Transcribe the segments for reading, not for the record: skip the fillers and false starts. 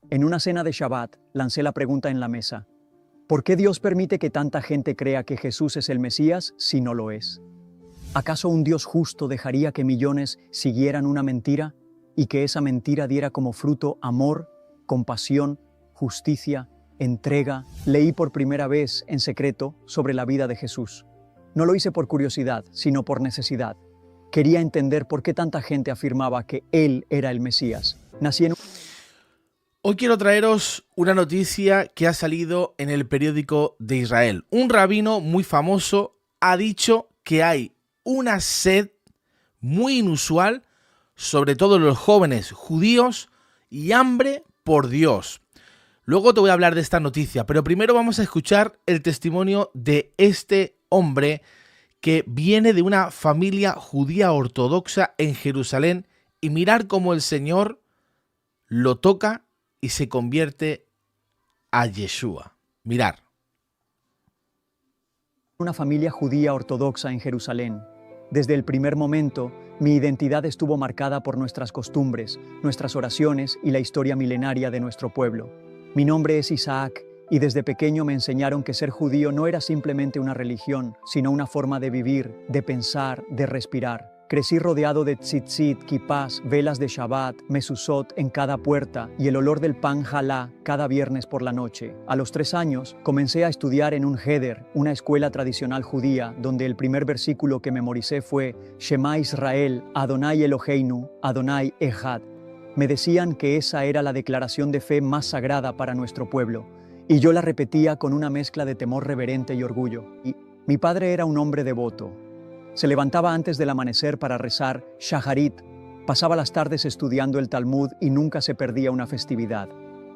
En una cena de Shabbat, lancé la pregunta en la mesa: ¿por qué Dios permite que tanta gente crea que Jesús es el Mesías si no lo es? ¿Acaso un Dios justo dejaría que millones siguieran una mentira y que esa mentira diera como fruto amor, compasión, justicia, entrega? Leí por primera vez en secreto sobre la vida de Jesús. No lo hice por curiosidad, sino por necesidad. Quería entender por qué tanta gente afirmaba que Él era el Mesías. Nací en Hoy quiero traeros una noticia que ha salido en el periódico de Israel. Un rabino muy famoso ha dicho que hay una sed muy inusual, sobre todo en los jóvenes judíos, y hambre por Dios. Luego te voy a hablar de esta noticia, pero primero vamos a escuchar el testimonio de este hombre que viene de una familia judía ortodoxa en Jerusalén, y mirar cómo el Señor lo toca y se convierte a Yeshua. Mirar. una familia judía ortodoxa en Jerusalén. Desde el primer momento, mi identidad estuvo marcada por nuestras costumbres, nuestras oraciones y la historia milenaria de nuestro pueblo. Mi nombre es Isaac, y desde pequeño me enseñaron que ser judío no era simplemente una religión, sino una forma de vivir, de pensar, de respirar. Crecí rodeado de tzitzit, kipás, velas de Shabbat, mezuzot en cada puerta y el olor del pan jalá cada viernes por la noche. A los 3 años, comencé a estudiar en un heder, una escuela tradicional judía, donde el primer versículo que memoricé fue Shema Israel, Adonai Eloheinu, Adonai Echad. Me decían que esa era la declaración de fe más sagrada para nuestro pueblo, y yo la repetía con una mezcla de temor reverente y orgullo. Y mi padre era un hombre devoto. Se levantaba antes del amanecer para rezar Shaharit, pasaba las tardes estudiando el Talmud y nunca se perdía una festividad.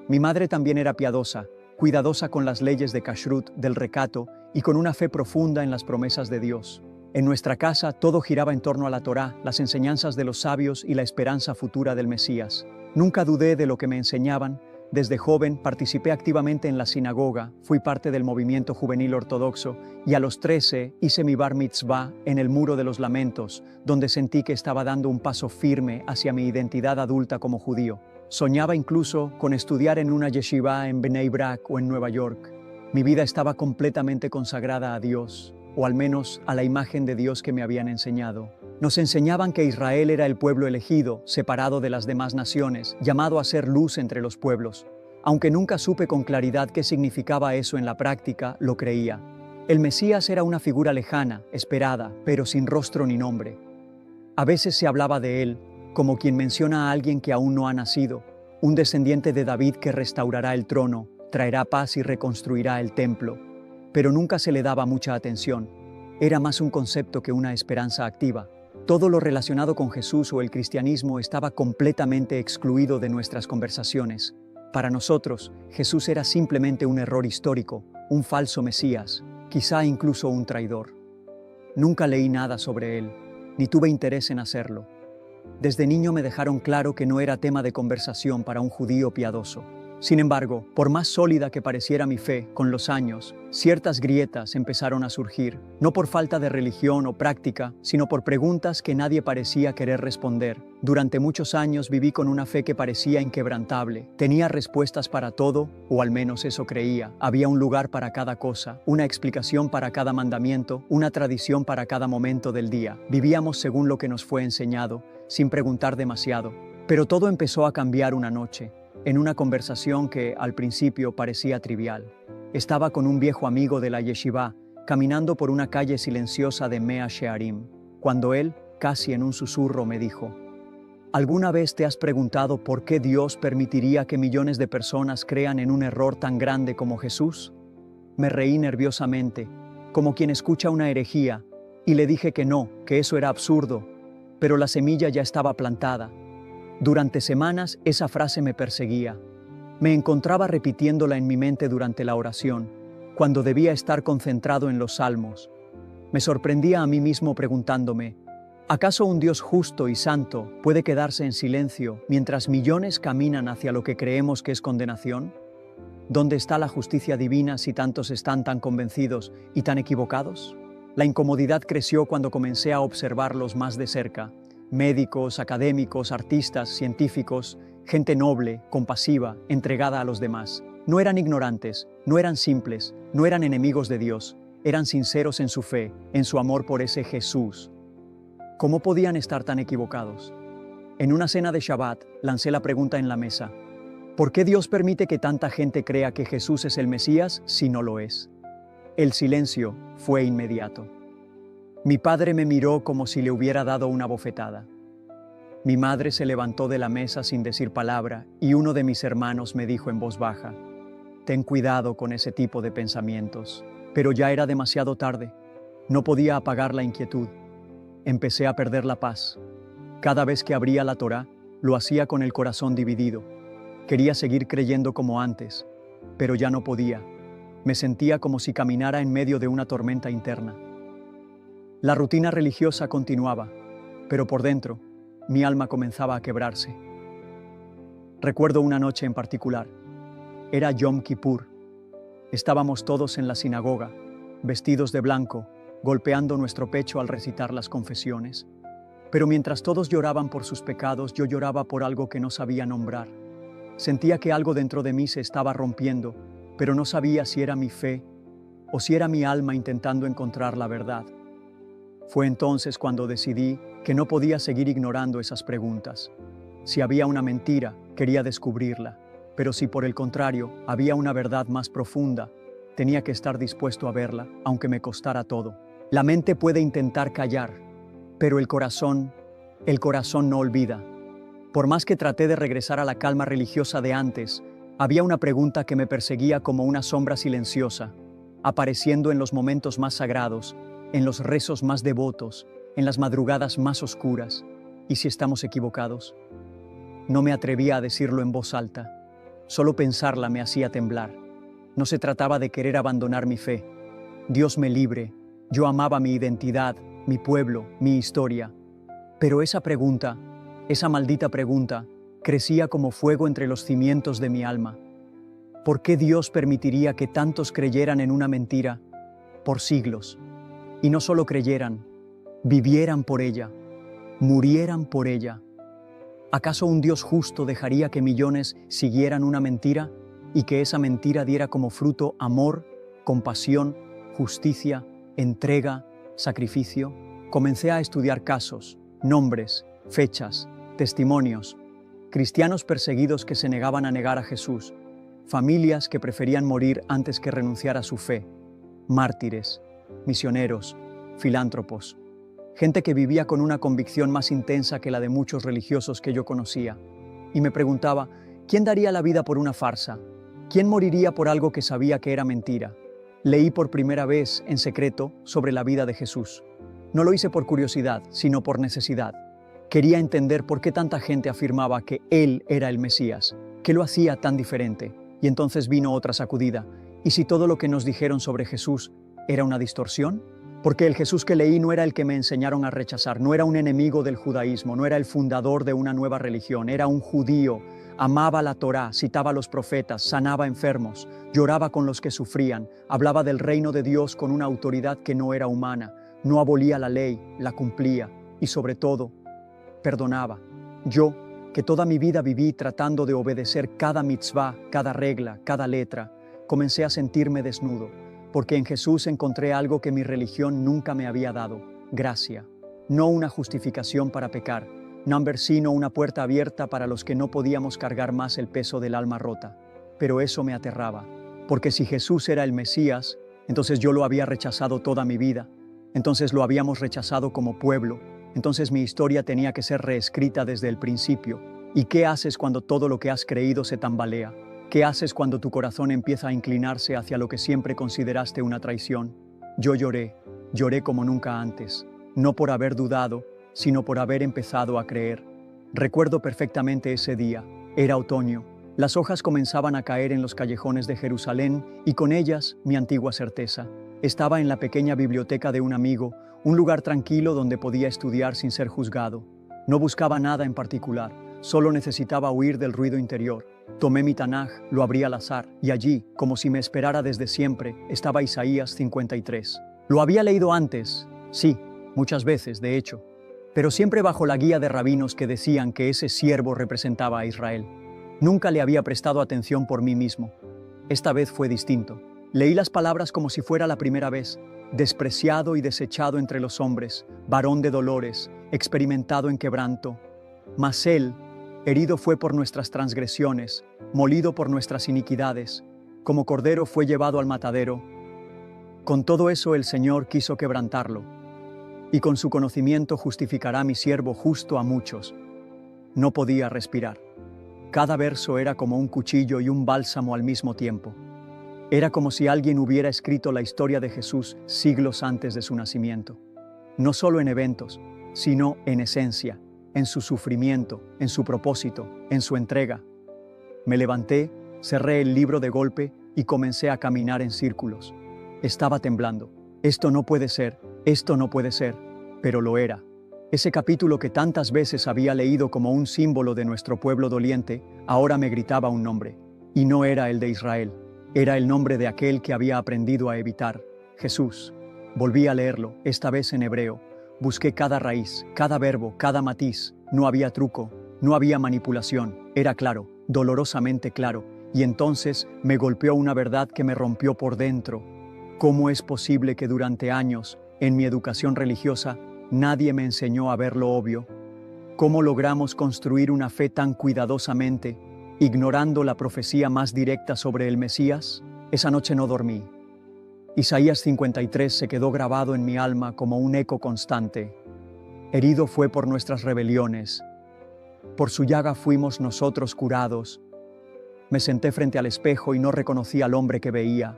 Mi madre también era piadosa, cuidadosa con las leyes de Kashrut, del recato, y con una fe profunda en las promesas de Dios. En nuestra casa todo giraba en torno a la Torá, las enseñanzas de los sabios y la esperanza futura del Mesías. Nunca dudé de lo que me enseñaban. Desde joven participé activamente en la sinagoga, fui parte del movimiento juvenil ortodoxo y a los 13 hice mi bar mitzvah en el Muro de los Lamentos, donde sentí que estaba dando un paso firme hacia mi identidad adulta como judío. Soñaba incluso con estudiar en una yeshiva en Bnei Brak o en Nueva York. Mi vida estaba completamente consagrada a Dios, o al menos a la imagen de Dios que me habían enseñado. Nos enseñaban que Israel era el pueblo elegido, separado de las demás naciones, llamado a ser luz entre los pueblos. Aunque nunca supe con claridad qué significaba eso en la práctica, lo creía. El Mesías era una figura lejana, esperada, pero sin rostro ni nombre. A veces se hablaba de él como quien menciona a alguien que aún no ha nacido, un descendiente de David que restaurará el trono, traerá paz y reconstruirá el templo. Pero nunca se le daba mucha atención. Era más un concepto que una esperanza activa. Todo lo relacionado con Jesús o el cristianismo estaba completamente excluido de nuestras conversaciones. Para nosotros, Jesús era simplemente un error histórico, un falso Mesías, quizá incluso un traidor. Nunca leí nada sobre él, ni tuve interés en hacerlo. Desde niño me dejaron claro que no era tema de conversación para un judío piadoso. Sin embargo, por más sólida que pareciera mi fe, con los años, ciertas grietas empezaron a surgir, no por falta de religión o práctica, sino por preguntas que nadie parecía querer responder. Durante muchos años viví con una fe que parecía inquebrantable. Tenía respuestas para todo, o al menos eso creía. Había un lugar para cada cosa, una explicación para cada mandamiento, una tradición para cada momento del día. Vivíamos según lo que nos fue enseñado, sin preguntar demasiado. Pero todo empezó a cambiar una noche, en una conversación que al principio parecía trivial. Estaba con un viejo amigo de la yeshiva, caminando por una calle silenciosa de Mea Shearim, cuando él, casi en un susurro, me dijo: ¿alguna vez te has preguntado por qué Dios permitiría que millones de personas crean en un error tan grande como Jesús? Me reí nerviosamente, como quien escucha una herejía, y le dije que no, que eso era absurdo, pero la semilla ya estaba plantada. Durante semanas esa frase me perseguía. Me encontraba repitiéndola en mi mente durante la oración, cuando debía estar concentrado en los salmos. Me sorprendía a mí mismo preguntándome: ¿acaso un Dios justo y santo puede quedarse en silencio mientras millones caminan hacia lo que creemos que es condenación? ¿Dónde está la justicia divina si tantos están tan convencidos y tan equivocados? La incomodidad creció cuando comencé a observarlos más de cerca. Médicos, académicos, artistas, científicos, gente noble, compasiva, entregada a los demás. No eran ignorantes, no eran simples, no eran enemigos de Dios, eran sinceros en su fe, en su amor por ese Jesús. ¿Cómo podían estar tan equivocados? En una cena de Shabbat, lancé la pregunta en la mesa: ¿por qué Dios permite que tanta gente crea que Jesús es el Mesías si no lo es? El silencio fue inmediato. Mi padre me miró como si le hubiera dado una bofetada. Mi madre se levantó de la mesa sin decir palabra y uno de mis hermanos me dijo en voz baja: ten cuidado con ese tipo de pensamientos. Pero ya era demasiado tarde. No podía apagar la inquietud. Empecé a perder la paz. Cada vez que abría la Torá, lo hacía con el corazón dividido. Quería seguir creyendo como antes, pero ya no podía. Me sentía como si caminara en medio de una tormenta interna. La rutina religiosa continuaba, pero por dentro, mi alma comenzaba a quebrarse. Recuerdo una noche en particular. Era Yom Kippur. Estábamos todos en la sinagoga, vestidos de blanco, golpeando nuestro pecho al recitar las confesiones. Pero mientras todos lloraban por sus pecados, yo lloraba por algo que no sabía nombrar. Sentía que algo dentro de mí se estaba rompiendo, pero no sabía si era mi fe o si era mi alma intentando encontrar la verdad. Fue entonces cuando decidí que no podía seguir ignorando esas preguntas. Si había una mentira, quería descubrirla, pero si por el contrario había una verdad más profunda, tenía que estar dispuesto a verla, aunque me costara todo. La mente puede intentar callar, pero el corazón no olvida. Por más que traté de regresar a la calma religiosa de antes, había una pregunta que me perseguía como una sombra silenciosa, apareciendo en los momentos más sagrados, en los rezos más devotos, en las madrugadas más oscuras. ¿Y si estamos equivocados? No me atrevía a decirlo en voz alta. Solo pensarla me hacía temblar. No se trataba de querer abandonar mi fe. Dios me libre. Yo amaba mi identidad, mi pueblo, mi historia. Pero esa pregunta, esa maldita pregunta, crecía como fuego entre los cimientos de mi alma. ¿Por qué Dios permitiría que tantos creyeran en una mentira por siglos? Y no solo creyeran, vivieran por ella, murieran por ella. ¿Acaso un Dios justo dejaría que millones siguieran una mentira y que esa mentira diera como fruto amor, compasión, justicia, entrega, sacrificio? Comencé a estudiar casos, nombres, fechas, testimonios, cristianos perseguidos que se negaban a negar a Jesús, familias que preferían morir antes que renunciar a su fe, mártires, misioneros, filántropos, gente que vivía con una convicción más intensa que la de muchos religiosos que yo conocía. Y me preguntaba, ¿quién daría la vida por una farsa? ¿Quién moriría por algo que sabía que era mentira? Leí por primera vez, en secreto, sobre la vida de Jesús. No lo hice por curiosidad, sino por necesidad. Quería entender por qué tanta gente afirmaba que Él era el Mesías, qué lo hacía tan diferente. Y entonces vino otra sacudida. ¿Y si todo lo que nos dijeron sobre Jesús era una distorsión? Porque el Jesús que leí no era el que me enseñaron a rechazar, no era un enemigo del judaísmo, no era el fundador de una nueva religión, era un judío, amaba la Torá, citaba a los profetas, sanaba enfermos, lloraba con los que sufrían, hablaba del reino de Dios con una autoridad que no era humana, no abolía la ley, la cumplía y sobre todo, perdonaba. Yo, que toda mi vida viví tratando de obedecer cada mitzvah, cada regla, cada letra, comencé a sentirme desnudo. Porque en Jesús encontré algo que mi religión nunca me había dado, gracia. No una justificación para pecar, sino una puerta abierta para los que no podíamos cargar más el peso del alma rota. Pero eso me aterraba, porque si Jesús era el Mesías, entonces yo lo había rechazado toda mi vida, entonces lo habíamos rechazado como pueblo, entonces mi historia tenía que ser reescrita desde el principio. ¿Y qué haces cuando todo lo que has creído se tambalea? ¿Qué haces cuando tu corazón empieza a inclinarse hacia lo que siempre consideraste una traición? Yo lloré como nunca antes, no por haber dudado, sino por haber empezado a creer. Recuerdo perfectamente ese día, era otoño, las hojas comenzaban a caer en los callejones de Jerusalén y con ellas mi antigua certeza. Estaba en la pequeña biblioteca de un amigo, un lugar tranquilo donde podía estudiar sin ser juzgado. No buscaba nada en particular, solo necesitaba huir del ruido interior. Tomé mi Tanaj, lo abrí al azar, y allí, como si me esperara desde siempre, estaba Isaías 53. Lo había leído antes, sí, muchas veces, de hecho, pero siempre bajo la guía de rabinos que decían que ese siervo representaba a Israel. Nunca le había prestado atención por mí mismo. Esta vez fue distinto. Leí las palabras como si fuera la primera vez. Despreciado y desechado entre los hombres, varón de dolores, experimentado en quebranto. Mas Él, herido fue por nuestras transgresiones, molido por nuestras iniquidades. Como cordero fue llevado al matadero. Con todo eso el Señor quiso quebrantarlo. Y con su conocimiento justificará mi siervo justo a muchos. No podía respirar. Cada verso era como un cuchillo y un bálsamo al mismo tiempo. Era como si alguien hubiera escrito la historia de Jesús siglos antes de su nacimiento. No solo en eventos, sino en esencia, en su sufrimiento, en su propósito, en su entrega. Me levanté, cerré el libro de golpe y comencé a caminar en círculos. Estaba temblando. Esto no puede ser, pero lo era. Ese capítulo que tantas veces había leído como un símbolo de nuestro pueblo doliente, ahora me gritaba un nombre. Y no era el de Israel, era el nombre de aquel que había aprendido a evitar, Jesús. Volví a leerlo, esta vez en hebreo. Busqué cada raíz, cada verbo, cada matiz. No había truco, no había manipulación. Era claro, dolorosamente claro. Y entonces me golpeó una verdad que me rompió por dentro. ¿Cómo es posible que durante años, en mi educación religiosa, nadie me enseñó a ver lo obvio? ¿Cómo logramos construir una fe tan cuidadosamente, ignorando la profecía más directa sobre el Mesías? Esa noche no dormí. Isaías 53 se quedó grabado en mi alma como un eco constante. Herido fue por nuestras rebeliones. Por su llaga fuimos nosotros curados. Me senté frente al espejo y no reconocí al hombre que veía.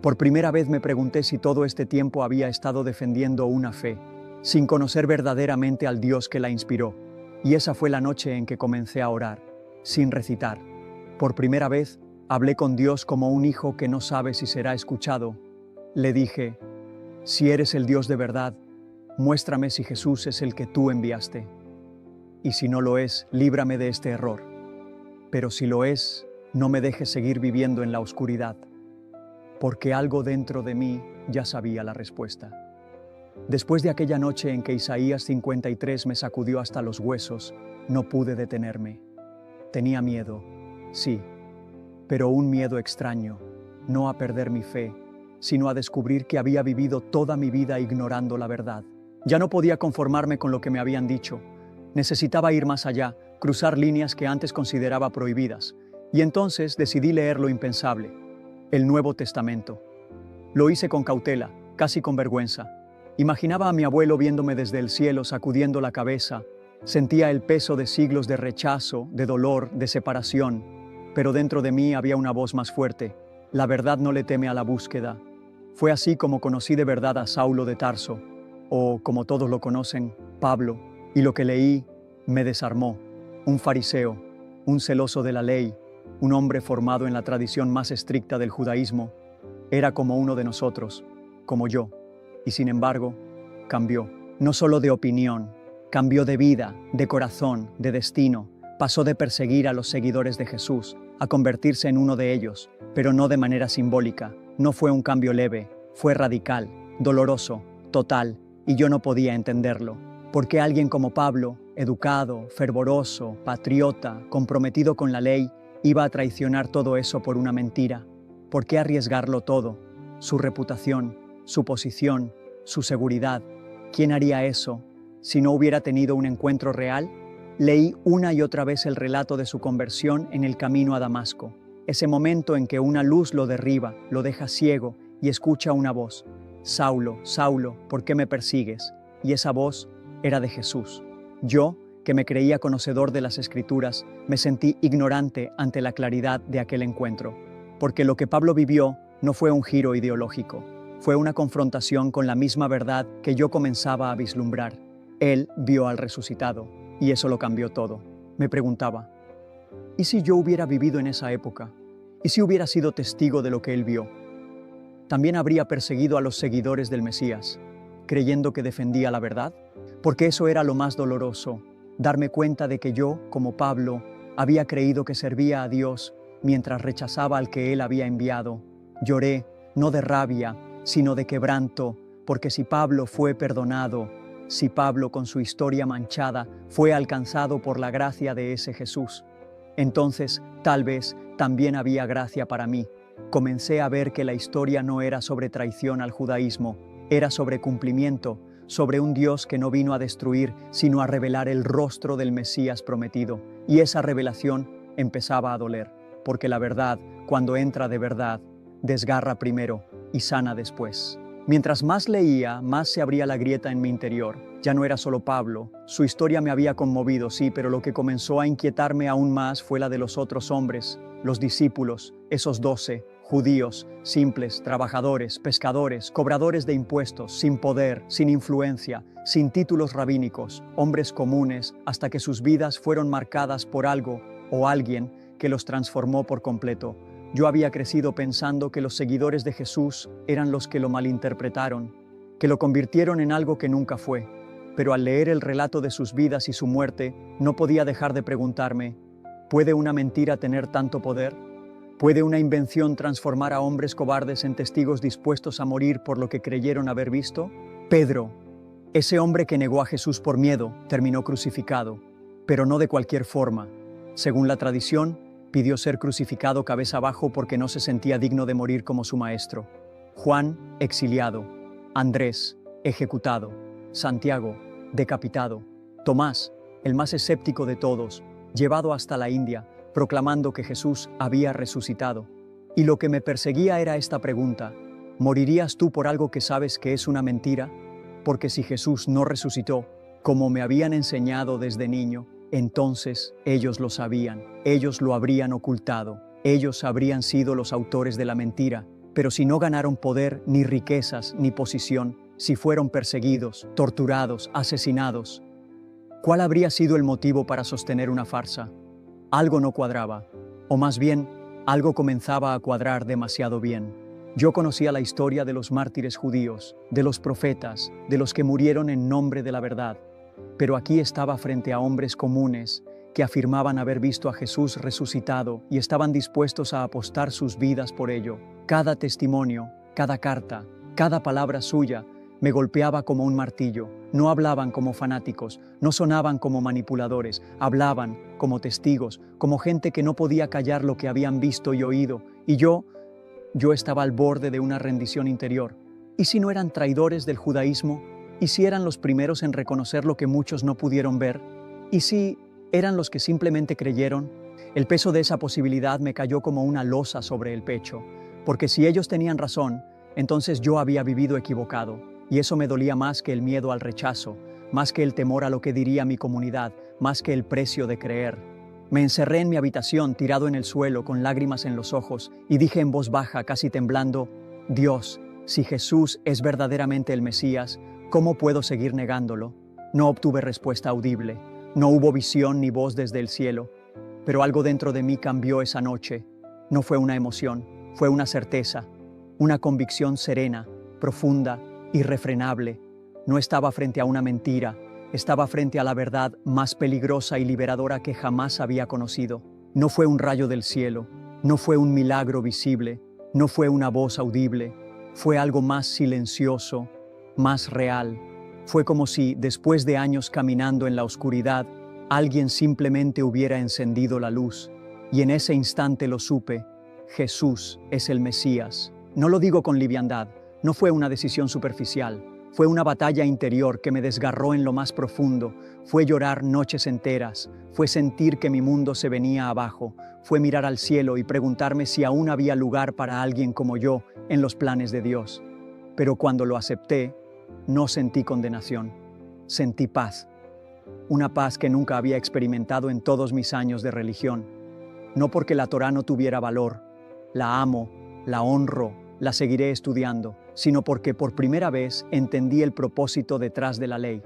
Por primera vez me pregunté si todo este tiempo había estado defendiendo una fe, sin conocer verdaderamente al Dios que la inspiró. Y esa fue la noche en que comencé a orar, sin recitar. Por primera vez, hablé con Dios como un hijo que no sabe si será escuchado. Le dije, si eres el Dios de verdad, muéstrame si Jesús es el que tú enviaste. Y si no lo es, líbrame de este error. Pero si lo es, no me dejes seguir viviendo en la oscuridad, porque algo dentro de mí ya sabía la respuesta. Después de aquella noche en que Isaías 53 me sacudió hasta los huesos, no pude detenerme. Tenía miedo, sí, pero un miedo extraño, no a perder mi fe, sino a descubrir que había vivido toda mi vida ignorando la verdad. Ya no podía conformarme con lo que me habían dicho. Necesitaba ir más allá, cruzar líneas que antes consideraba prohibidas. Y entonces decidí leer lo impensable, el Nuevo Testamento. Lo hice con cautela, casi con vergüenza. Imaginaba a mi abuelo viéndome desde el cielo, sacudiendo la cabeza. Sentía el peso de siglos de rechazo, de dolor, de separación. Pero dentro de mí había una voz más fuerte. La verdad no le teme a la búsqueda. Fue así como conocí de verdad a Saulo de Tarso, o como todos lo conocen, Pablo. Y lo que leí me desarmó. Un fariseo, un celoso de la ley, un hombre formado en la tradición más estricta del judaísmo, era como uno de nosotros, como yo. Y sin embargo, cambió. No solo de opinión, cambió de vida, de corazón, de destino. Pasó de perseguir a los seguidores de Jesús a convertirse en uno de ellos, pero no de manera simbólica. No fue un cambio leve, fue radical, doloroso, total, y yo no podía entenderlo. ¿Por qué alguien como Pablo, educado, fervoroso, patriota, comprometido con la ley, iba a traicionar todo eso por una mentira? ¿Por qué arriesgarlo todo? Su reputación, su posición, su seguridad. ¿Quién haría eso si no hubiera tenido un encuentro real? Leí una y otra vez el relato de su conversión en el camino a Damasco. Ese momento en que una luz lo derriba, lo deja ciego y escucha una voz. Saulo, Saulo, ¿por qué me persigues? Y esa voz era de Jesús. Yo, que me creía conocedor de las Escrituras, me sentí ignorante ante la claridad de aquel encuentro, porque lo que Pablo vivió no fue un giro ideológico, fue una confrontación con la misma verdad que yo comenzaba a vislumbrar. Él vio al resucitado, y eso lo cambió todo. Me preguntaba, ¿y si yo hubiera vivido en esa época? ¿Y si hubiera sido testigo de lo que él vio? ¿También habría perseguido a los seguidores del Mesías, creyendo que defendía la verdad? Porque eso era lo más doloroso, darme cuenta de que yo, como Pablo, había creído que servía a Dios mientras rechazaba al que Él había enviado. Lloré, no de rabia, sino de quebranto, porque si Pablo fue perdonado, si Pablo con su historia manchada fue alcanzado por la gracia de ese Jesús, Entonces, tal vez, también había gracia para mí. Comencé a ver que la historia no era sobre traición al judaísmo, era sobre cumplimiento, sobre un Dios que no vino a destruir, sino a revelar el rostro del Mesías prometido. Y esa revelación empezaba a doler, porque la verdad, cuando entra de verdad, desgarra primero y sana después. Mientras más leía, más se abría la grieta en mi interior. Ya no era solo Pablo. Su historia me había conmovido, sí, pero lo que comenzó a inquietarme aún más fue la de los otros hombres, los discípulos, esos 12, judíos, simples, trabajadores, pescadores, cobradores de impuestos, sin poder, sin influencia, sin títulos rabínicos, hombres comunes, hasta que sus vidas fueron marcadas por algo o alguien que los transformó por completo. Yo había crecido pensando que los seguidores de Jesús eran los que lo malinterpretaron, que lo convirtieron en algo que nunca fue. Pero al leer el relato de sus vidas y su muerte, no podía dejar de preguntarme, ¿puede una mentira tener tanto poder? ¿Puede una invención transformar a hombres cobardes en testigos dispuestos a morir por lo que creyeron haber visto? Pedro, ese hombre que negó a Jesús por miedo, terminó crucificado, pero no de cualquier forma. Según la tradición, pidió ser crucificado cabeza abajo porque no se sentía digno de morir como su maestro. Juan, exiliado. Andrés, ejecutado. Santiago, decapitado. Tomás, el más escéptico de todos, llevado hasta la India, proclamando que Jesús había resucitado. Y lo que me perseguía era esta pregunta: ¿morirías tú por algo que sabes que es una mentira? Porque si Jesús no resucitó, como me habían enseñado desde niño, entonces ellos lo sabían, ellos lo habrían ocultado, ellos habrían sido los autores de la mentira. Pero si no ganaron poder, ni riquezas, ni posición, si fueron perseguidos, torturados, asesinados, ¿cuál habría sido el motivo para sostener una farsa? Algo no cuadraba, o más bien, algo comenzaba a cuadrar demasiado bien. Yo conocía la historia de los mártires judíos, de los profetas, de los que murieron en nombre de la verdad. Pero aquí estaba frente a hombres comunes que afirmaban haber visto a Jesús resucitado y estaban dispuestos a apostar sus vidas por ello. Cada testimonio, cada carta, cada palabra suya me golpeaba como un martillo. No hablaban como fanáticos, no sonaban como manipuladores, hablaban como testigos, como gente que no podía callar lo que habían visto y oído. Y yo estaba al borde de una rendición interior. ¿Y si no eran traidores del judaísmo? ¿Y si eran los primeros en reconocer lo que muchos no pudieron ver? ¿Y si eran los que simplemente creyeron? El peso de esa posibilidad me cayó como una losa sobre el pecho, porque si ellos tenían razón, entonces yo había vivido equivocado, y eso me dolía más que el miedo al rechazo, más que el temor a lo que diría mi comunidad, más que el precio de creer. Me encerré en mi habitación, tirado en el suelo, con lágrimas en los ojos, y dije en voz baja, casi temblando: Dios, si Jesús es verdaderamente el Mesías, ¿cómo puedo seguir negándolo? No obtuve respuesta audible, no hubo visión ni voz desde el cielo, pero algo dentro de mí cambió esa noche. No fue una emoción, fue una certeza, una convicción serena, profunda, irrefrenable. No estaba frente a una mentira, estaba frente a la verdad más peligrosa y liberadora que jamás había conocido. No fue un rayo del cielo, no fue un milagro visible, no fue una voz audible, fue algo más silencioso, más real. Fue como si, después de años caminando en la oscuridad, alguien simplemente hubiera encendido la luz. Y en ese instante lo supe: Jesús es el Mesías. No lo digo con liviandad, no fue una decisión superficial. Fue una batalla interior que me desgarró en lo más profundo. Fue llorar noches enteras, fue sentir que mi mundo se venía abajo, fue mirar al cielo y preguntarme si aún había lugar para alguien como yo en los planes de Dios. Pero cuando lo acepté, no sentí condenación, sentí paz. Una paz que nunca había experimentado en todos mis años de religión. No porque la Torá no tuviera valor, la amo, la honro, la seguiré estudiando, sino porque por primera vez entendí el propósito detrás de la ley.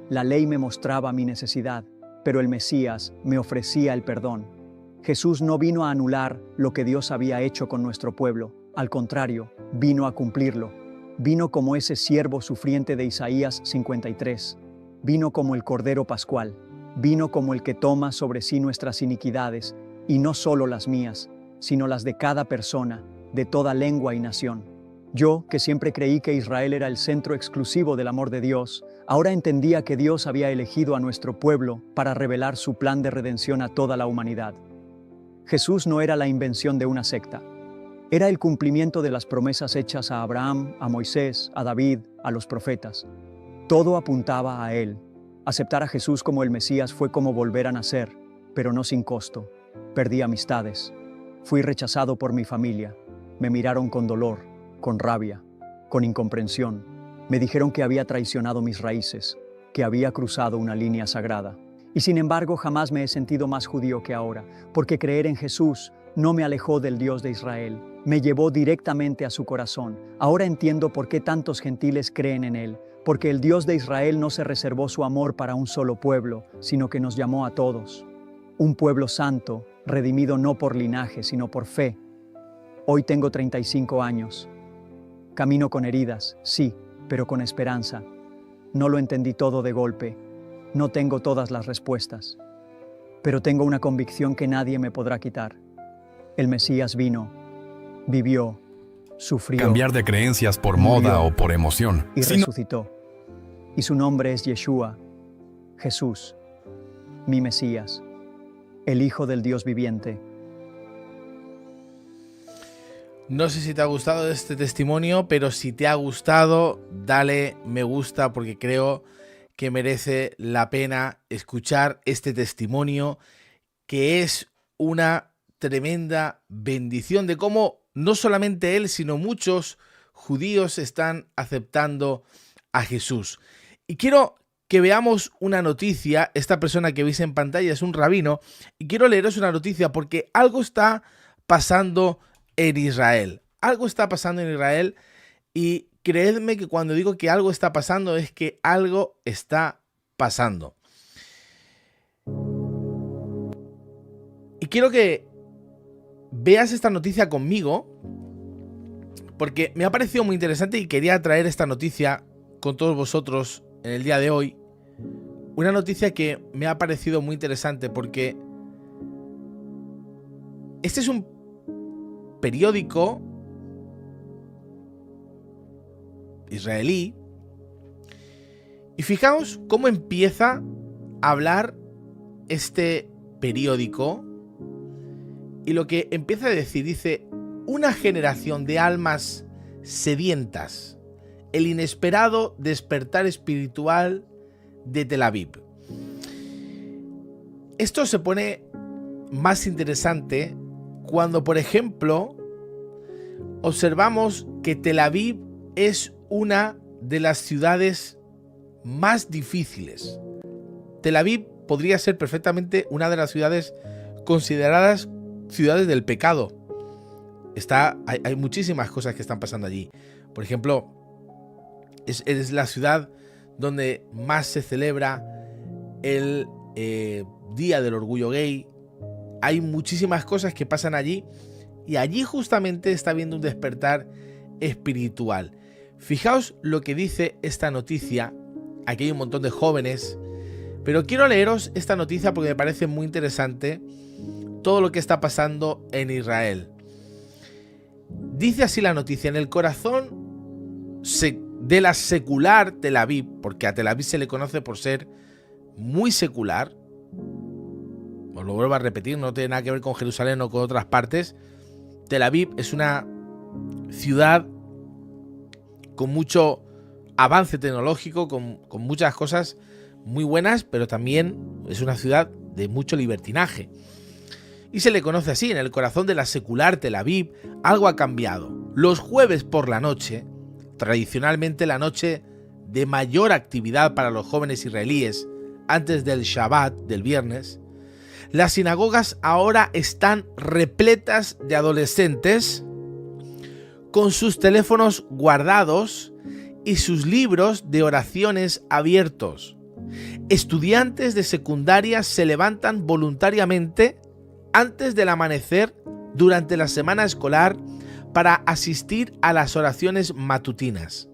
La ley me mostraba mi necesidad, pero el Mesías me ofrecía el perdón. Jesús no vino a anular lo que Dios había hecho con nuestro pueblo, al contrario, vino a cumplirlo. Vino como ese siervo sufriente de Isaías 53. Vino como el Cordero Pascual. Vino como el que toma sobre sí nuestras iniquidades, y no solo las mías, sino las de cada persona, de toda lengua y nación. Yo, que siempre creí que Israel era el centro exclusivo del amor de Dios, ahora entendía que Dios había elegido a nuestro pueblo para revelar su plan de redención a toda la humanidad. Jesús no era la invención de una secta. Era el cumplimiento de las promesas hechas a Abraham, a Moisés, a David, a los profetas. Todo apuntaba a Él. Aceptar a Jesús como el Mesías fue como volver a nacer, pero no sin costo. Perdí amistades. Fui rechazado por mi familia. Me miraron con dolor, con rabia, con incomprensión. Me dijeron que había traicionado mis raíces, que había cruzado una línea sagrada. Y sin embargo, jamás me he sentido más judío que ahora, porque creer en Jesús no me alejó del Dios de Israel, me llevó directamente a su corazón. Ahora entiendo por qué tantos gentiles creen en Él, porque el Dios de Israel no se reservó su amor para un solo pueblo, sino que nos llamó a todos. Un pueblo santo, redimido no por linaje, sino por fe. Hoy tengo 35 años. Camino con heridas, sí, pero con esperanza. No lo entendí todo de golpe. No tengo todas las respuestas. Pero tengo una convicción que nadie me podrá quitar. El Mesías vino, vivió, sufrió. Cambiar de creencias por moda o por emoción. Y resucitó. Y su nombre es Yeshua, Jesús, mi Mesías, el Hijo del Dios viviente. No sé si te ha gustado este testimonio, pero si te ha gustado, dale me gusta porque creo que merece la pena escuchar este testimonio, que es una tremenda bendición de cómo no solamente él, sino muchos judíos están aceptando a Jesús. Y quiero que veamos una noticia. Esta persona que veis en pantalla es un rabino, y quiero leeros una noticia porque algo está pasando en Israel. Algo está pasando en Israel, y creedme que cuando digo que algo está pasando es que algo está pasando. Y quiero que veas esta noticia conmigo porque me ha parecido muy interesante y quería traer esta noticia con todos vosotros en el día de hoy. Una noticia que me ha parecido muy interesante porque este es un periódico israelí, y fijaos cómo empieza a hablar este periódico y lo que empieza a decir. Dice: una generación de almas sedientas, el inesperado despertar espiritual de Tel Aviv. Esto se pone más interesante cuando, por ejemplo, observamos que Tel Aviv es una de las ciudades más difíciles. Tel Aviv podría ser perfectamente una de las ciudades consideradas ciudades del pecado. Hay muchísimas cosas que están pasando allí. Por ejemplo, es la ciudad donde más se celebra el Día del Orgullo Gay. Hay muchísimas cosas que pasan allí, y allí justamente está habiendo un despertar espiritual. Fijaos lo que dice esta noticia. Aquí hay un montón de jóvenes, pero quiero leeros esta noticia porque me parece muy interesante todo lo que está pasando en Israel. Dice así la noticia: en el corazón de la secular Tel Aviv, porque a Tel Aviv se le conoce por ser muy secular, os lo vuelvo a repetir, no tiene nada que ver con Jerusalén o con otras partes. Tel Aviv es una ciudad con mucho avance tecnológico, con muchas cosas muy buenas, pero también es una ciudad de mucho libertinaje. Y se le conoce así: en el corazón de la secular Tel Aviv algo ha cambiado. Los jueves por la noche, tradicionalmente la noche de mayor actividad para los jóvenes israelíes antes del Shabbat, del viernes, las sinagogas ahora están repletas de adolescentes con sus teléfonos guardados y sus libros de oraciones abiertos. Estudiantes de secundaria se levantan voluntariamente antes del amanecer durante la semana escolar para asistir a las oraciones matutinas.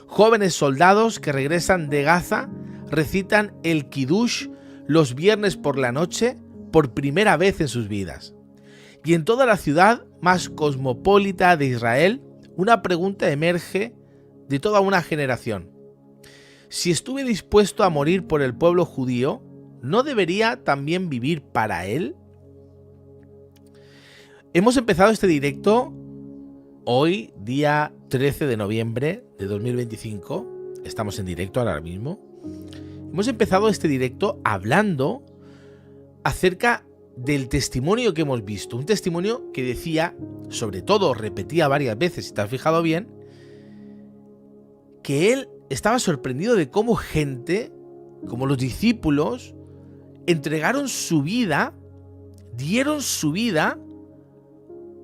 Jóvenes soldados que regresan de Gaza recitan el Kiddush los viernes por la noche por primera vez en sus vidas. Y en toda la ciudad más cosmopolita de Israel, una pregunta emerge de toda una generación: si estuve dispuesto a morir por el pueblo judío, ¿no debería también vivir para él? Hemos empezado este directo hoy, día 13 de noviembre de 2025. Estamos en directo ahora mismo. Hemos empezado este directo hablando acerca del testimonio que hemos visto. Un testimonio que decía, sobre todo repetía varias veces, si te has fijado bien, que él estaba sorprendido de cómo gente, como los discípulos, entregaron su vida, dieron su vida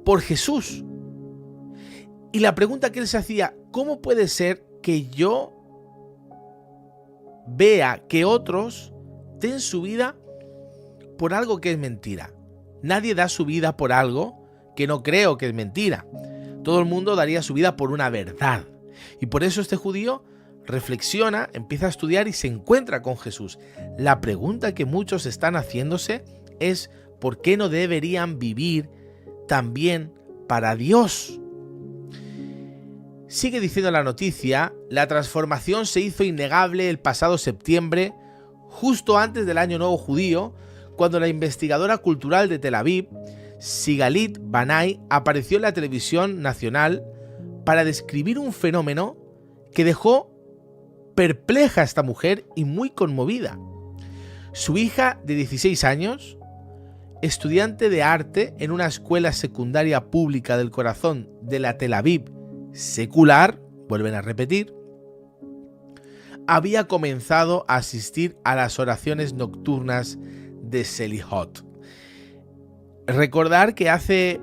por Jesús. Y la pregunta que él se hacía, ¿cómo puede ser que yo vea que otros den su vida por algo que es mentira? Nadie da su vida por algo que no creo que es mentira. Todo el mundo daría su vida por una verdad. Y por eso este judío reflexiona, empieza a estudiar y se encuentra con Jesús. La pregunta que muchos están haciéndose es ¿por qué no deberían vivir también para Dios? Sigue diciendo la noticia, la transformación se hizo innegable el pasado septiembre, justo antes del Año Nuevo Judío, cuando la investigadora cultural de Tel Aviv, Sigalit Banai, apareció en la televisión nacional para describir un fenómeno que dejó perpleja a esta mujer y muy conmovida. Su hija de 16 años, estudiante de arte en una escuela secundaria pública del corazón de la Tel Aviv secular, vuelven a repetir, había comenzado a asistir a las oraciones nocturnas de Selihot. Recordar que hace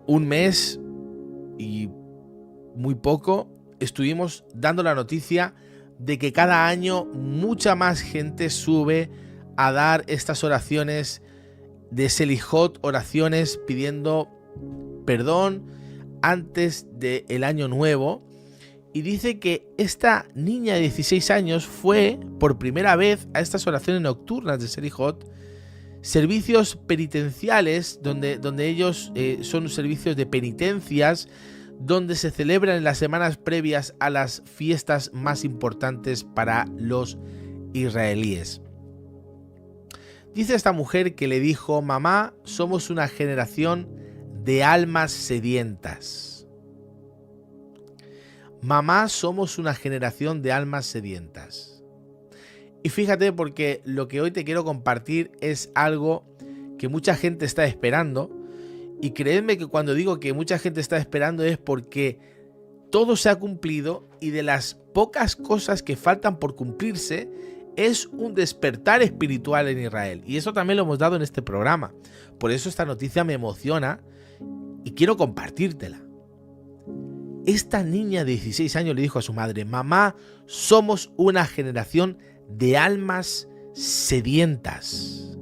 un mes y muy poco estuvimos dando la noticia de que cada año mucha más gente sube a dar estas oraciones de Selihot, oraciones pidiendo perdón antes del año nuevo, y dice que esta niña de 16 años fue por primera vez a estas oraciones nocturnas de Selihot, servicios penitenciales donde ellos son servicios de penitencias donde se celebran en las semanas previas a las fiestas más importantes para los israelíes. Dice esta mujer que le dijo: mamá, somos una generación de almas sedientas. Mamá, somos una generación de almas sedientas. Y fíjate, porque lo que hoy te quiero compartir es algo que mucha gente está esperando. Y créeme que cuando digo que mucha gente está esperando es porque todo se ha cumplido, y de las pocas cosas que faltan por cumplirse es un despertar espiritual en Israel. Y eso también lo hemos dado en este programa. Por eso esta noticia me emociona y quiero compartírtela. Esta niña de 16 años le dijo a su madre: mamá, somos una generación de almas sedientas.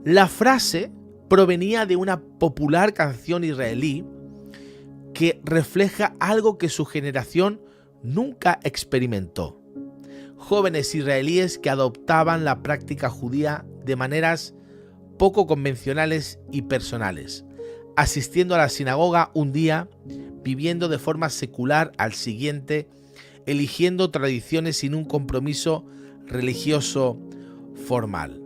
La frase provenía de una popular canción israelí que refleja algo que su generación nunca experimentó. Jóvenes israelíes que adoptaban la práctica judía de maneras poco convencionales y personales, asistiendo a la sinagoga un día, viviendo de forma secular al siguiente, eligiendo tradiciones sin un compromiso religioso formal.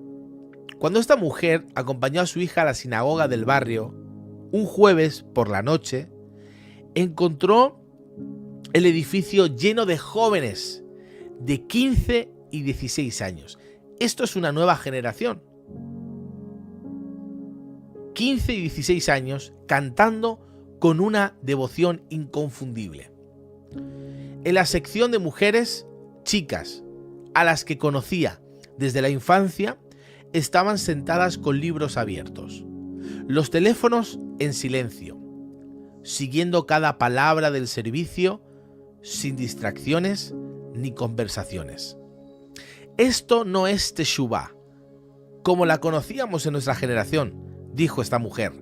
Cuando esta mujer acompañó a su hija a la sinagoga del barrio, un jueves por la noche, encontró el edificio lleno de jóvenes de 15 y 16 años. Esto es una nueva generación. 15 y 16 años cantando con una devoción inconfundible. En la sección de mujeres, chicas, a las que conocía desde la infancia, estaban sentadas con libros abiertos, los teléfonos en silencio, siguiendo cada palabra del servicio sin distracciones ni conversaciones. Esto no es Teshuvá, como la conocíamos en nuestra generación, dijo esta mujer,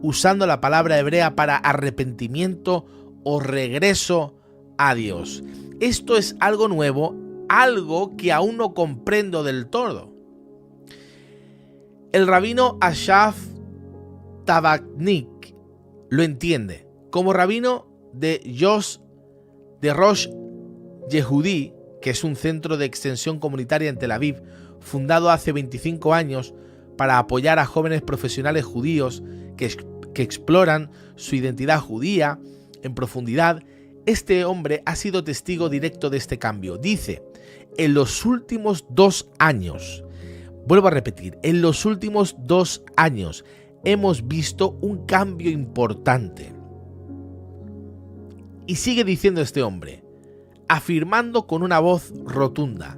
usando la palabra hebrea para arrepentimiento o regreso a Dios. Esto es algo nuevo, algo que aún no comprendo del todo. El rabino Ashaf Tabachnik lo entiende. Como rabino de Rosh Yehudí, que es un centro de extensión comunitaria en Tel Aviv, fundado hace 25 años para apoyar a jóvenes profesionales judíos que exploran su identidad judía en profundidad. Este hombre ha sido testigo directo de este cambio. Dice, en los últimos 2 años, vuelvo a repetir, en los últimos 2 años hemos visto un cambio importante. Y sigue diciendo este hombre, afirmando con una voz rotunda,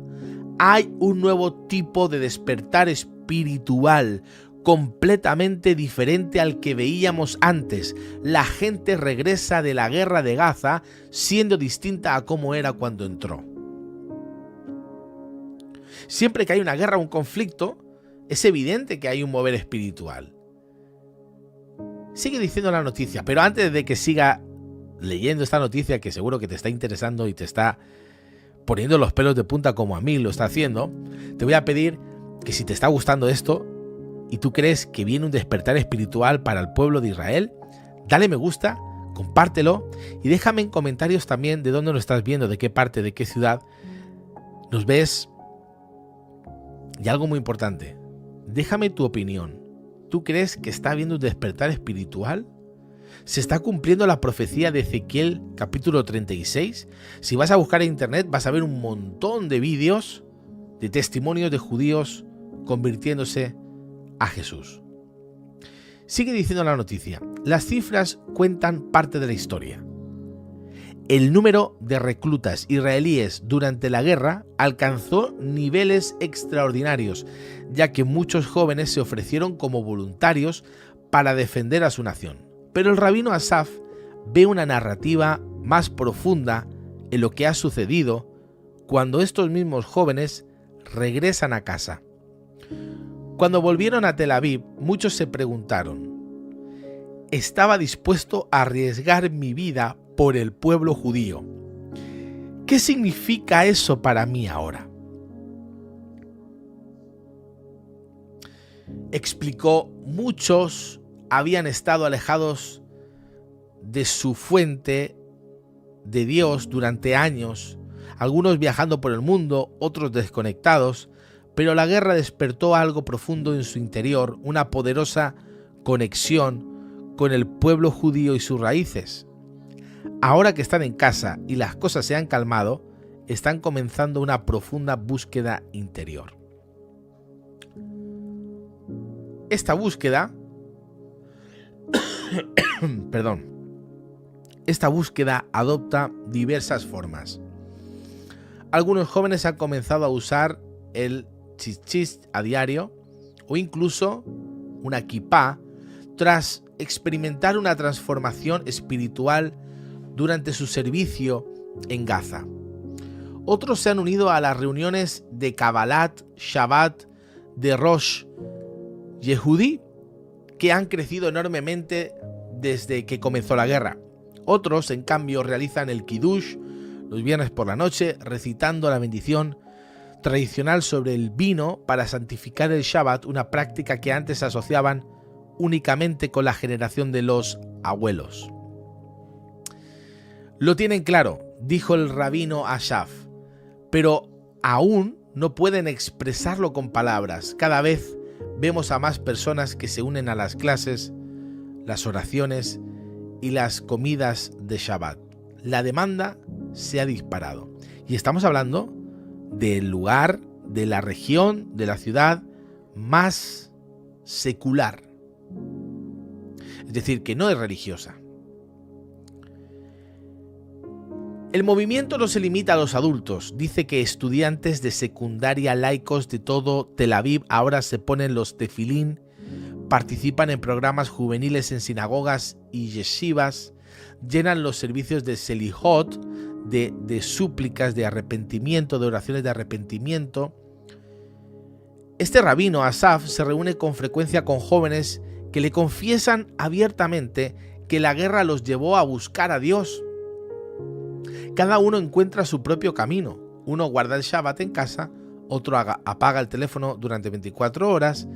hay un nuevo tipo de despertar espiritual completamente diferente al que veíamos antes. La gente regresa de la guerra de Gaza siendo distinta a cómo era cuando entró. Siempre que hay una guerra o un conflicto, es evidente que hay un mover espiritual. Sigue diciendo la noticia, pero antes de que siga leyendo esta noticia, que seguro que te está interesando y te está poniendo los pelos de punta como a mí lo está haciendo, te voy a pedir que si te está gustando esto y tú crees que viene un despertar espiritual para el pueblo de Israel, dale me gusta, compártelo y déjame en comentarios también de dónde lo estás viendo, de qué parte, de qué ciudad nos ves. Y algo muy importante, déjame tu opinión. ¿Tú crees que está habiendo un despertar espiritual? ¿Se está cumpliendo la profecía de Ezequiel capítulo 36? Si vas a buscar en internet vas a ver un montón de vídeos de testimonios de judíos convirtiéndose a Jesús. Sigue diciendo la noticia, las cifras cuentan parte de la historia. El número de reclutas israelíes durante la guerra alcanzó niveles extraordinarios, ya que muchos jóvenes se ofrecieron como voluntarios para defender a su nación. Pero el rabino Asaf ve una narrativa más profunda en lo que ha sucedido cuando estos mismos jóvenes regresan a casa. Cuando volvieron a Tel Aviv, muchos se preguntaron, ¿estaba dispuesto a arriesgar mi vida por el pueblo judío? ¿Qué significa eso para mí ahora? Explicó, muchos habían estado alejados de su fuente de Dios durante años, algunos viajando por el mundo, otros desconectados, pero la guerra despertó algo profundo en su interior, una poderosa conexión con el pueblo judío y sus raíces. Ahora que están en casa y las cosas se han calmado, están comenzando una profunda búsqueda interior. Esta búsqueda Esta búsqueda adopta diversas formas. Algunos jóvenes han comenzado a usar el tzitzit a diario o incluso una kipá tras experimentar una transformación espiritual durante su servicio en Gaza. Otros se han unido a las reuniones de Kabbalat, Shabbat, de Rosh Yehudi, que han crecido enormemente desde que comenzó la guerra. Otros, en cambio, realizan el Kiddush los viernes por la noche, recitando la bendición tradicional sobre el vino para santificar el Shabbat, una práctica que antes asociaban únicamente con la generación de los abuelos. Lo tienen claro, dijo el rabino Asaf, pero aún no pueden expresarlo con palabras. Cada vez vemos a más personas que se unen a las clases, las oraciones y las comidas de Shabbat. La demanda se ha disparado. Y estamos hablando del lugar, de la región, de la ciudad más secular. Es decir, que no es religiosa. El movimiento no se limita a los adultos. Dice que estudiantes de secundaria laicos de todo Tel Aviv ahora se ponen los tefilín, participan en programas juveniles en sinagogas y yeshivas, llenan los servicios de selihot, de súplicas de arrepentimiento, de oraciones de arrepentimiento. Este rabino Asaf se reúne con frecuencia con jóvenes que le confiesan abiertamente que la guerra los llevó a buscar a Dios. Cada uno encuentra su propio camino. Uno guarda el Shabbat en casa, otro apaga el teléfono durante 24 horas,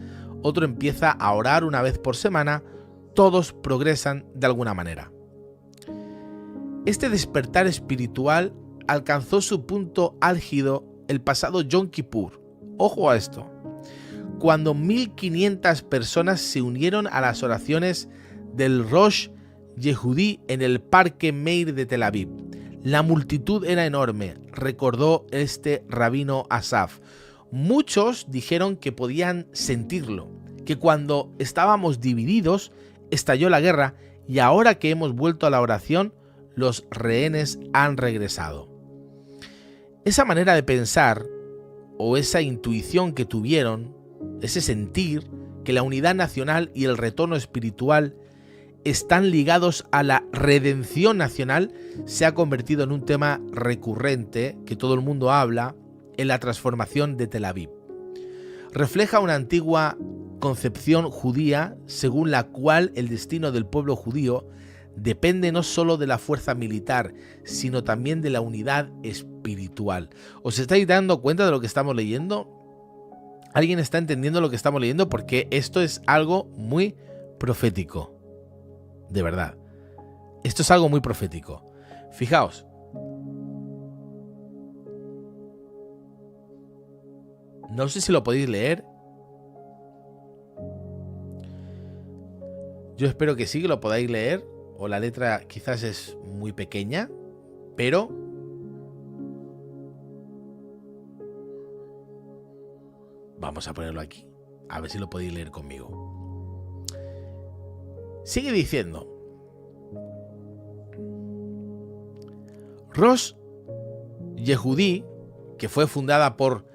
otro empieza a orar una vez por semana. Todos progresan de alguna manera. Este despertar espiritual alcanzó su punto álgido el pasado Yom Kippur. Ojo a esto. cuando 1500 personas se unieron a las oraciones del Rosh Yehudí en el Parque Meir de Tel Aviv. La multitud era enorme, recordó este rabino Asaf. Muchos dijeron que podían sentirlo, que cuando estábamos divididos estalló la guerra y ahora que hemos vuelto a la oración, los rehenes han regresado. Esa manera de pensar o esa intuición que tuvieron, ese sentir que la unidad nacional y el retorno espiritual están ligados a la redención nacional, se ha convertido en un tema recurrente que todo el mundo habla en la transformación de Tel Aviv. Refleja una antigua concepción judía según la cual el destino del pueblo judío depende no solo de la fuerza militar, sino también de la unidad espiritual. ¿Os estáis dando cuenta de lo que estamos leyendo? ¿Alguien está entendiendo lo que estamos leyendo? Porque esto es algo muy profético. De verdad. Esto es algo muy profético. Fijaos. No sé si lo podéis leer. Yo espero que sí, que lo podáis leer. O la letra quizás es muy pequeña. Pero vamos a ponerlo aquí. A ver si lo podéis leer conmigo. Sigue diciendo: Rosh Yehudí, que fue fundada por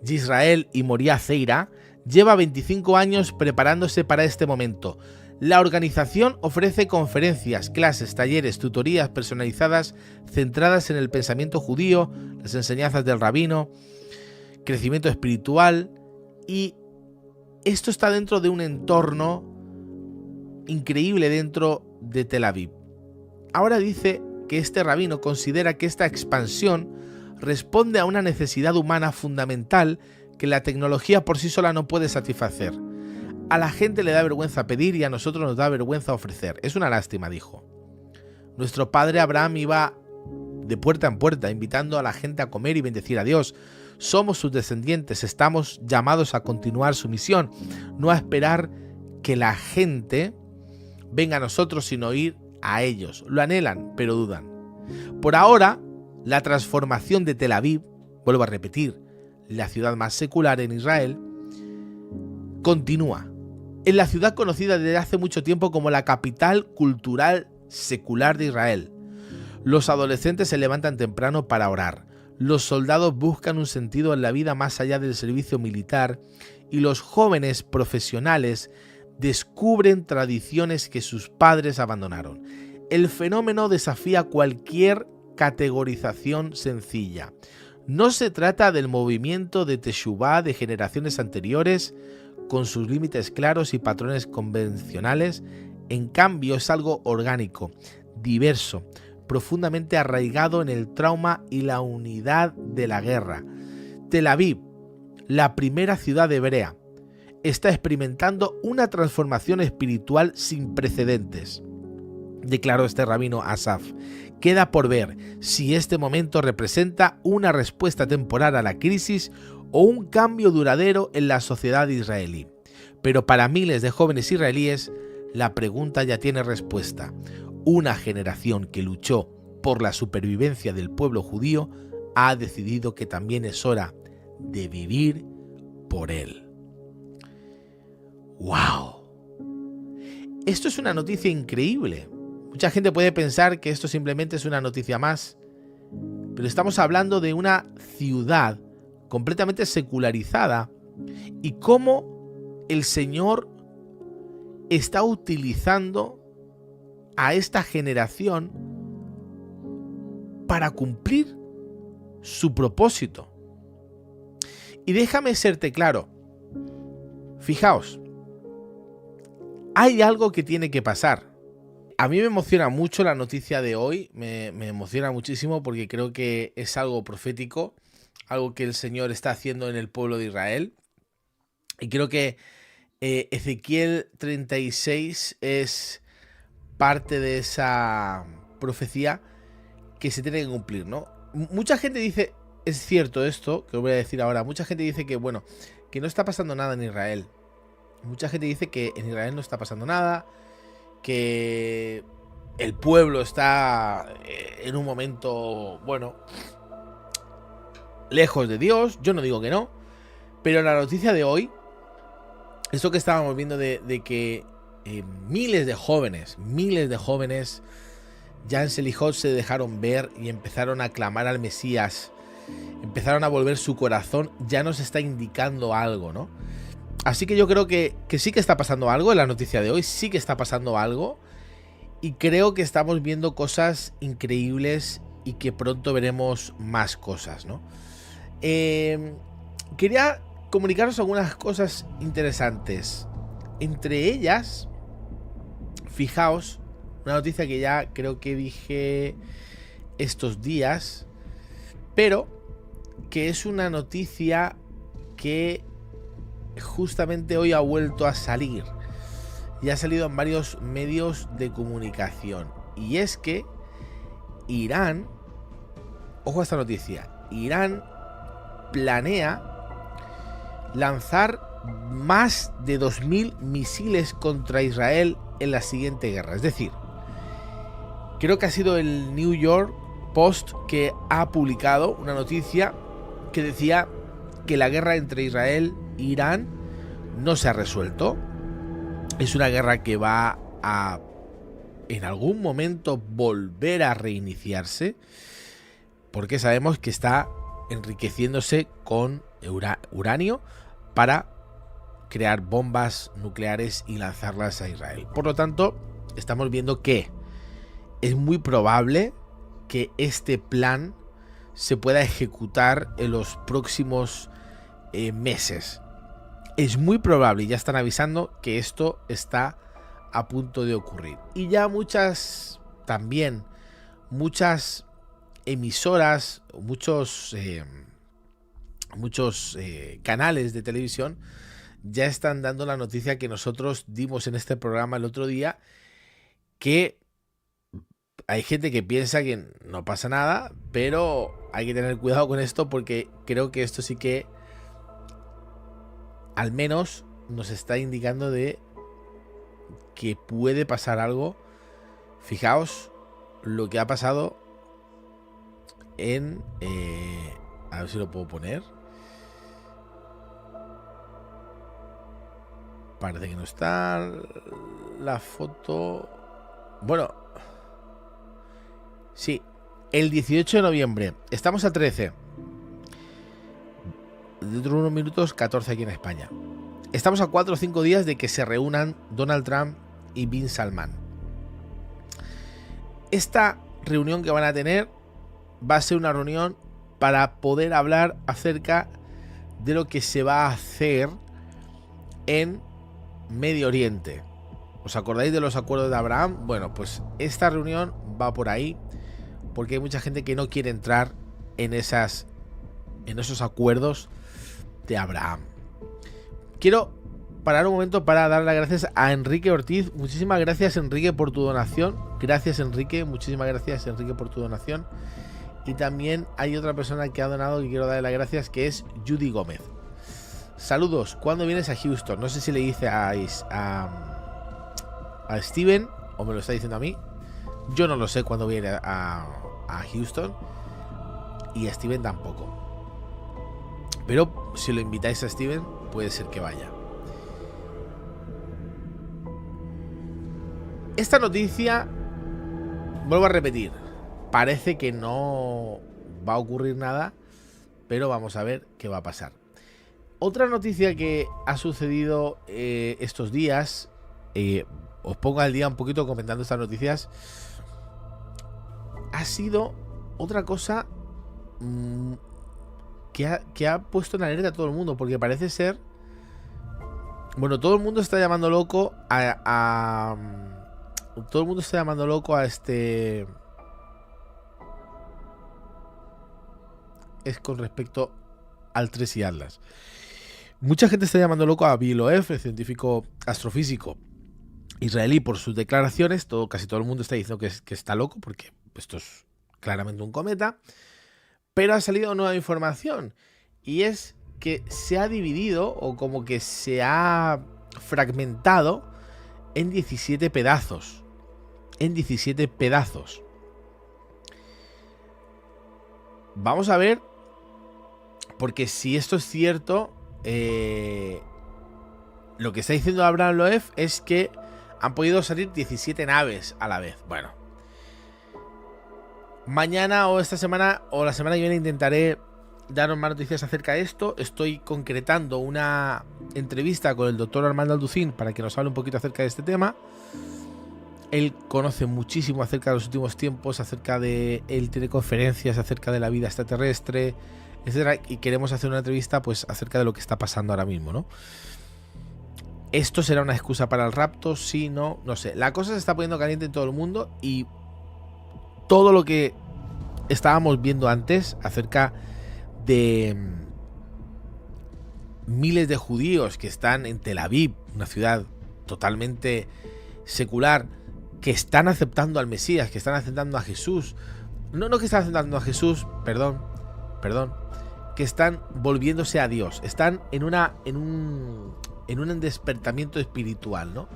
Yisrael y Moria Zeira, lleva 25 años preparándose para este momento. La organización ofrece conferencias, clases, talleres, tutorías personalizadas centradas en el pensamiento judío, las enseñanzas del rabino, crecimiento espiritual, y esto está dentro de un entorno increíble dentro de Tel Aviv. Ahora dice que este rabino considera que esta expansión responde a una necesidad humana fundamental que la tecnología por sí sola no puede satisfacer. A la gente le da vergüenza pedir y a nosotros nos da vergüenza ofrecer. Es una lástima, dijo. Nuestro padre Abraham iba de puerta en puerta invitando a la gente a comer y bendecir a Dios. Somos sus descendientes, estamos llamados a continuar su misión, no a esperar que la gente venga a nosotros, sino ir a ellos. Lo anhelan, pero dudan. Por ahora, la transformación de Tel Aviv, vuelvo a repetir, la ciudad más secular en Israel, continúa. En la ciudad conocida desde hace mucho tiempo como la capital cultural secular de Israel. Los adolescentes se levantan temprano para orar. Los soldados buscan un sentido en la vida más allá del servicio militar y los jóvenes profesionales descubren tradiciones que sus padres abandonaron. El fenómeno desafía cualquier categorización sencilla. No se trata del movimiento de Teshuvá de generaciones anteriores, con sus límites claros y patrones convencionales. En cambio, es algo orgánico, diverso, profundamente arraigado en el trauma y la unidad de la guerra. Tel Aviv, la primera ciudad hebrea, está experimentando una transformación espiritual sin precedentes, declaró este rabino Asaf. Queda por ver si este momento representa una respuesta temporal a la crisis o un cambio duradero en la sociedad israelí. Pero para miles de jóvenes israelíes, la pregunta ya tiene respuesta. Una generación que luchó por la supervivencia del pueblo judío ha decidido que también es hora de vivir por él. ¡Wow! Esto es una noticia increíble. Mucha gente puede pensar que esto simplemente es una noticia más, pero estamos hablando de una ciudad completamente secularizada y cómo el Señor está utilizando a esta generación para cumplir su propósito. Y déjame serte claro, fijaos, hay algo que tiene que pasar. A mí me emociona mucho la noticia de hoy, me emociona muchísimo porque creo que es algo profético, algo que el Señor está haciendo en el pueblo de Israel. Y creo que Ezequiel 36 es parte de esa profecía que se tiene que cumplir, ¿no? Mucha gente dice, es cierto esto, que os voy a decir ahora, mucha gente dice que, bueno, que no está pasando nada en Israel. Mucha gente dice que en Israel no está pasando nada, que el pueblo está en un momento, bueno, lejos de Dios. Yo no digo que no, pero la noticia de hoy, esto que estábamos viendo de que miles de jóvenes ya en Selijot se dejaron ver y empezaron a clamar al Mesías, empezaron a volver su corazón, ya nos está indicando algo, ¿no? Así que yo creo que sí que está pasando algo en la noticia de hoy, sí que está pasando algo, y creo que estamos viendo cosas increíbles y que pronto veremos más cosas, ¿no? Quería comunicaros algunas cosas interesantes. Entre ellas, fijaos, una noticia que ya creo que dije estos días, pero que es una noticia que justamente hoy ha vuelto a salir y ha salido en varios medios de comunicación, y es que Irán, ojo a esta noticia, Irán planea lanzar más de 2000 misiles contra Israel en la siguiente guerra. Es decir, creo que ha sido el New York Post que ha publicado una noticia que decía que la guerra entre Israel e Irán no se ha resuelto. Es una guerra que va a en algún momento volver a reiniciarse, porque sabemos que está enriqueciéndose con uranio para crear bombas nucleares y lanzarlas a Israel. Por lo tanto, estamos viendo que es muy probable que este plan se pueda ejecutar en los próximos meses. Es muy probable, y ya están avisando que esto está a punto de ocurrir. Y ya muchas emisoras, muchos canales de televisión ya están dando la noticia que nosotros dimos en este programa el otro día, que hay gente que piensa que no pasa nada, pero hay que tener cuidado con esto, porque creo que esto sí que al menos nos está indicando de que puede pasar algo. Fijaos lo que ha pasado en... a ver si lo puedo poner. Parece que no está la foto. Bueno, sí, el 18 de noviembre. Estamos a 13. Dentro de unos minutos 14 aquí en España. Estamos a 4 o 5 días de que se reúnan Donald Trump y Bin Salman. Esta reunión que van a tener va a ser una reunión para poder hablar acerca de lo que se va a hacer en Medio Oriente. ¿Os acordáis de los acuerdos de Abraham? Bueno, pues esta reunión va por ahí, porque hay mucha gente que no quiere entrar en esos acuerdos de Abraham. Quiero parar un momento para dar las gracias a Enrique Ortiz. Muchísimas gracias, Enrique, por tu donación. Gracias, Enrique. Muchísimas gracias, Enrique, por tu donación. Y también hay otra persona que ha donado, que quiero darle las gracias, que es Judy Gómez. Saludos. ¿Cuándo vienes a Houston? No sé si le dice a Steven o me lo está diciendo a mí. Yo no lo sé cuándo viene a Houston, y a Steven tampoco. Pero si lo invitáis a Steven, puede ser que vaya. Esta noticia, vuelvo a repetir, parece que no va a ocurrir nada, pero vamos a ver qué va a pasar. Otra noticia que ha sucedido estos días, os pongo al día un poquito comentando estas noticias, ha sido otra cosa que ha puesto en alerta a todo el mundo, porque parece ser... Bueno, todo el mundo está llamando loco todo el mundo está llamando loco a este... Es con respecto al 3 y Atlas. Mucha gente está llamando loco a Bill Loeff, el científico astrofísico israelí, por sus declaraciones. Casi todo el mundo está diciendo que está loco, porque esto es claramente un cometa. Pero ha salido nueva información, y es que se ha dividido o como que se ha fragmentado en 17 pedazos. En 17 pedazos. Vamos a ver, porque si esto es cierto, lo que está diciendo Abraham Loeb es que han podido salir 17 naves a la vez. Bueno, mañana o esta semana o la semana que viene intentaré daros más noticias acerca de esto. Estoy concretando una entrevista con el doctor Armando Alducín para que nos hable un poquito acerca de este tema. Él conoce muchísimo acerca de los últimos tiempos, acerca de... Él tiene conferencias acerca de la vida extraterrestre, etcétera, y queremos hacer una entrevista pues acerca de lo que está pasando ahora mismo, ¿no? ¿Esto será una excusa para el rapto? Sí, no, no sé. La cosa se está poniendo caliente en todo el mundo y todo lo que estábamos viendo antes acerca de miles de judíos que están en Tel Aviv, una ciudad totalmente secular, que están aceptando al Mesías, que están aceptando a Jesús. No que están aceptando a Jesús, perdón, que están volviéndose a Dios. Están en un despertamiento espiritual, ¿no?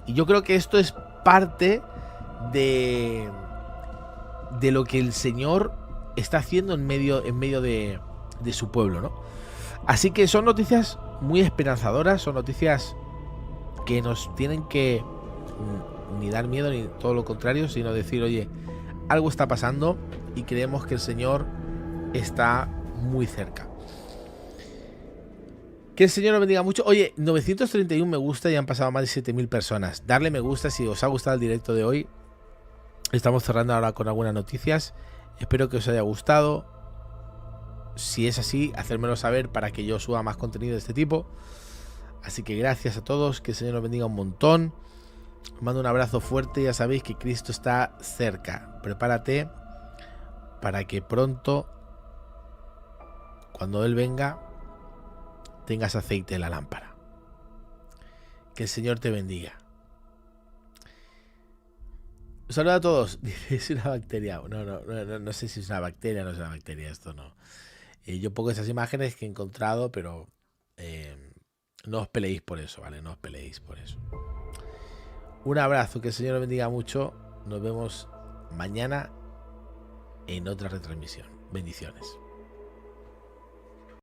Y yo creo que esto es parte de lo que el Señor está haciendo en medio de su pueblo, ¿no? Así que son noticias muy esperanzadoras, son noticias que nos tienen que ni dar miedo ni todo lo contrario, sino decir, oye, algo está pasando y creemos que el Señor está muy cerca. Que el Señor nos bendiga mucho. Oye, 931 me gusta y han pasado más de 7000 personas. Darle me gusta si os ha gustado el directo de hoy. Estamos cerrando ahora con algunas noticias. Espero que os haya gustado. Si es así, hacérmelo saber para que yo suba más contenido de este tipo. Así que gracias a todos, que el Señor nos bendiga un montón. Os mando un abrazo fuerte, ya sabéis que Cristo está cerca. Prepárate para que pronto, cuando Él venga, tengas aceite en la lámpara. Que el Señor te bendiga. Un saludo a todos. Es una bacteria. No sé si es una bacteria o no es una bacteria. Esto no. Yo pongo esas imágenes que he encontrado, pero no os peleéis por eso, ¿vale? No os peleéis por eso. Un abrazo, que el Señor os bendiga mucho. Nos vemos mañana en otra retransmisión. Bendiciones.